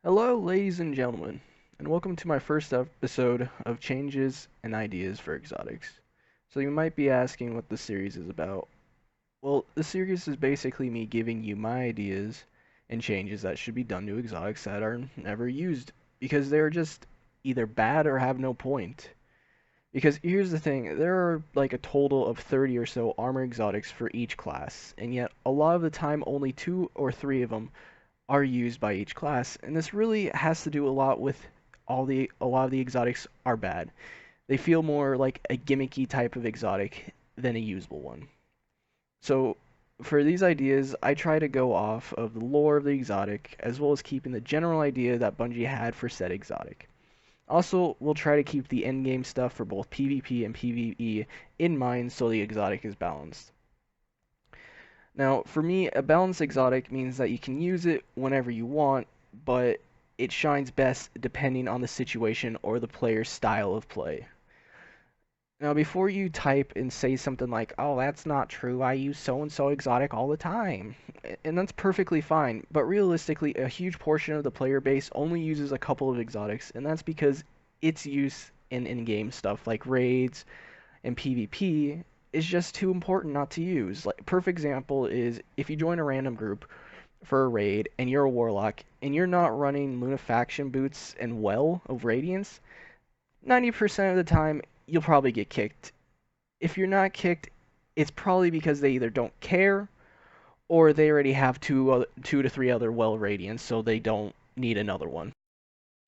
Hello, ladies and gentlemen, and welcome to my first episode of Changes and Ideas for Exotics. So, you might be asking what the series is about. Well, the series is basically me giving you my ideas and changes that should be done to exotics that are never used because they're just either bad or have no point. Because here's the thing, there are like a total of 30 or so armor exotics for each class, and yet a lot of the time only 2 or 3 of them are used by each class, and this really has to do a lot with a lot of the exotics are bad. They feel more like a gimmicky type of exotic than a usable one. So for these ideas, I try to go off of the lore of the exotic as well as keeping the general idea that Bungie had for said exotic. Also, we'll try to keep the endgame stuff for both PvP and PvE in mind so the exotic is balanced. Now, for me, a balanced exotic means that you can use it whenever you want, but it shines best depending on the situation or the player's style of play. Now, before you type and say something like, oh, that's not true, I use so and so exotic all the time, and that's perfectly fine, but realistically, a huge portion of the player base only uses a couple of exotics, and that's because its use in in-game stuff like raids and PvP is just too important not to use. Like perfect example is if you join a random group for a raid and you're a warlock and you're not running Lunafaction boots and Well of Radiance, 90% of the time you'll probably get kicked. If you're not kicked, it's probably because they either don't care or they already have two to three other Well Radiance, so they don't need another one.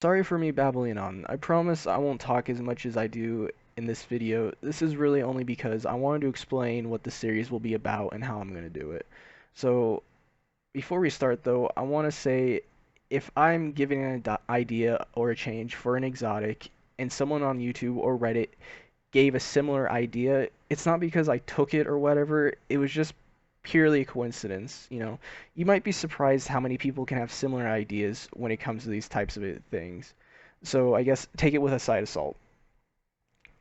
Sorry for me babbling on. I promise I won't talk as much as I do in this video. This is really only because I wanted to explain what the series will be about and how I'm going to do it. So, before we start though, I want to say if I'm giving an idea or a change for an exotic and someone on YouTube or Reddit gave a similar idea, it's not because I took it or whatever, it was just purely a coincidence. You might be surprised how many people can have similar ideas when it comes to these types of things. So I guess take it with a side of salt.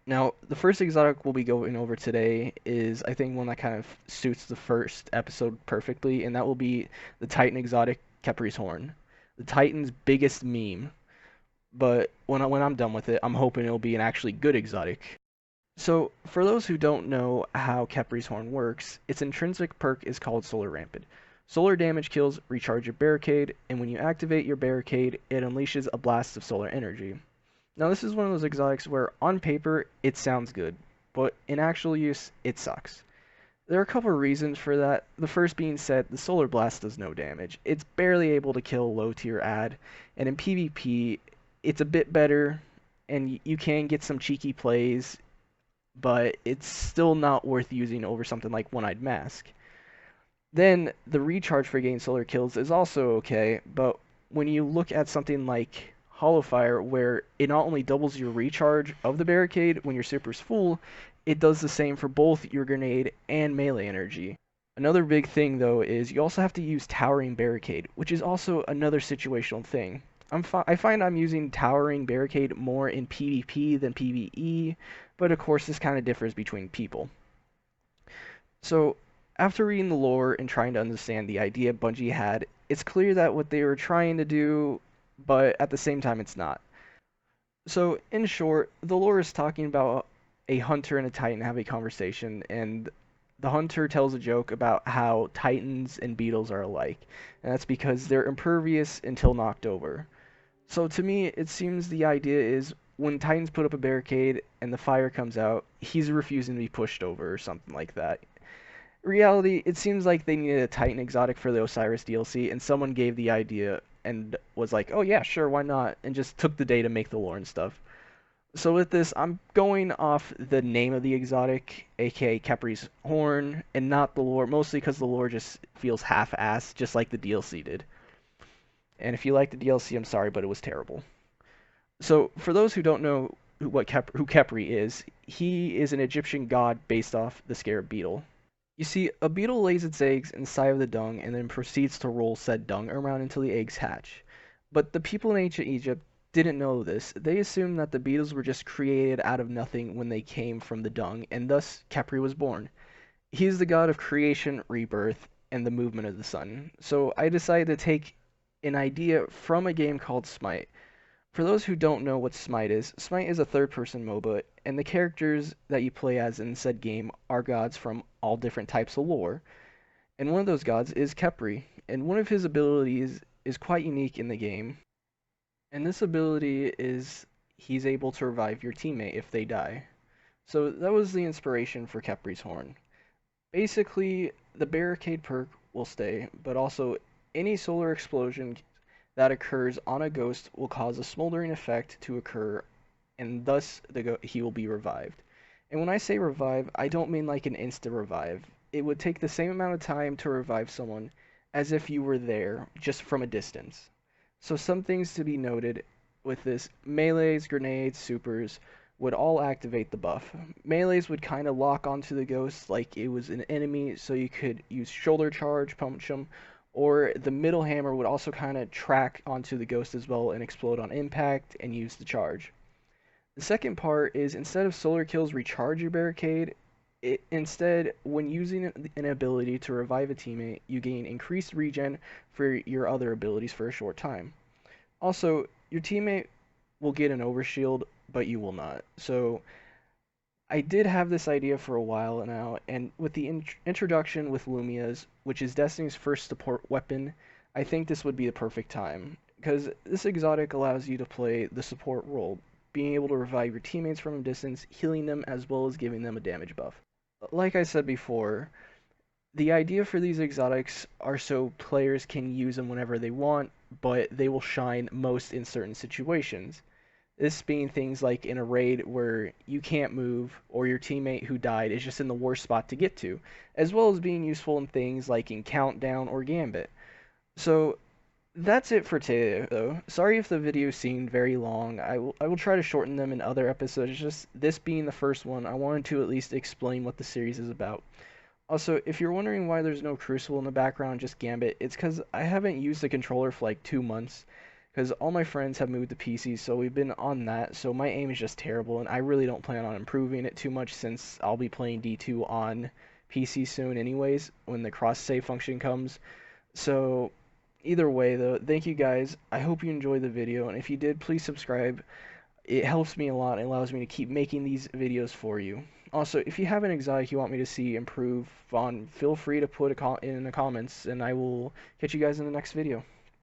Now, the first exotic we'll be going over today is, I think, one that kind of suits the first episode perfectly, and that will be the Titan exotic Khepris Horn. The Titan's biggest meme, but when I'm done with it, I'm hoping it'll be an actually good exotic. So, for those who don't know how Khepris Horn works, its intrinsic perk is called Solar Rampant. Solar damage kills recharge your barricade, and when you activate your barricade, it unleashes a blast of solar energy. Now, this is one of those exotics where, on paper, it sounds good, but in actual use, it sucks. There are a couple of reasons for that. The first being said, the Solar Blast does no damage. It's barely able to kill a low tier ad, and in PvP, it's a bit better, and you can get some cheeky plays, but it's still not worth using over something like One-Eyed Mask. Then the recharge for getting solar kills is also okay, but when you look at something like Hollow Fire, where it not only doubles your recharge of the barricade when your super's full, it does the same for both your grenade and melee energy. Another big thing though is you also have to use Towering Barricade, which is also another situational thing. I find I'm using Towering Barricade more in PvP than PvE, but of course this kind of differs between people. So, after reading the lore and trying to understand the idea Bungie had, it's clear that what they were trying to do, but at the same time it's not. So, in short, the lore is talking about a hunter and a titan have a conversation, and the hunter tells a joke about how titans and beetles are alike, and that's because they're impervious until knocked over. So to me, it seems the idea is when Titans put up a barricade and the fire comes out, he's refusing to be pushed over or something like that. Reality, it seems like they needed a Titan exotic for the Osiris DLC, and someone gave the idea and was like, oh yeah, sure, why not? And just took the day to make the lore and stuff. So with this, I'm going off the name of the exotic, aka Khepris Horn, and not the lore, mostly because the lore just feels half-assed, just like the DLC did. And if you like the DLC, I'm sorry, but it was terrible. So, for those who don't know who Khepri is, he is an Egyptian god based off the scarab beetle. You see, a beetle lays its eggs inside of the dung and then proceeds to roll said dung around until the eggs hatch. But the people in ancient Egypt didn't know this. They assumed that the beetles were just created out of nothing when they came from the dung, and thus Khepri was born. He is the god of creation, rebirth, and the movement of the sun. So I decided to take an idea from a game called Smite. For those who don't know what Smite is a third-person MOBA, and the characters that you play as in said game are gods from all different types of lore. And one of those gods is Khepri, and one of his abilities is quite unique in the game. And this ability is he's able to revive your teammate if they die. So that was the inspiration for Khepris Horn. Basically, the barricade perk will stay, but also any solar explosion that occurs on a ghost will cause a smoldering effect to occur, and thus he will be revived. And when I say revive, I don't mean like an insta revive. It would take the same amount of time to revive someone as if you were there, just from a distance. So some things to be noted with this: melees, grenades, supers would all activate the buff. Melees would kind of lock onto the ghost like it was an enemy, so you could use shoulder charge, punch them, or the middle hammer would also kind of track onto the ghost as well and explode on impact and use the charge. The second part is instead of solar kills recharge your barricade, instead, when using an ability to revive a teammate, you gain increased regen for your other abilities for a short time. Also, your teammate will get an overshield, but you will not. So I did have this idea for a while now, and with the introduction with Lumia's, which is Destiny's first support weapon, I think this would be the perfect time, because this exotic allows you to play the support role, being able to revive your teammates from a distance, healing them, as well as giving them a damage buff. Like I said before, the idea for these exotics are so players can use them whenever they want, but they will shine most in certain situations. This being things like in a raid where you can't move, or your teammate who died is just in the worst spot to get to, as well as being useful in things like in Countdown or Gambit. So that's it for today, though. Sorry if the video seemed very long. I will try to shorten them in other episodes. Just this being the first one, I wanted to at least explain what the series is about. Also, if you're wondering why there's no Crucible in the background, just Gambit, it's because I haven't used the controller for like 2 months, because all my friends have moved to PC, so we've been on that, so my aim is just terrible, and I really don't plan on improving it too much since I'll be playing D2 on PC soon anyways, when the cross-save function comes. So, either way though, thank you guys. I hope you enjoyed the video, and if you did, please subscribe. It helps me a lot and allows me to keep making these videos for you. Also, if you have an exotic you want me to see improve on, feel free to put in the comments, and I will catch you guys in the next video.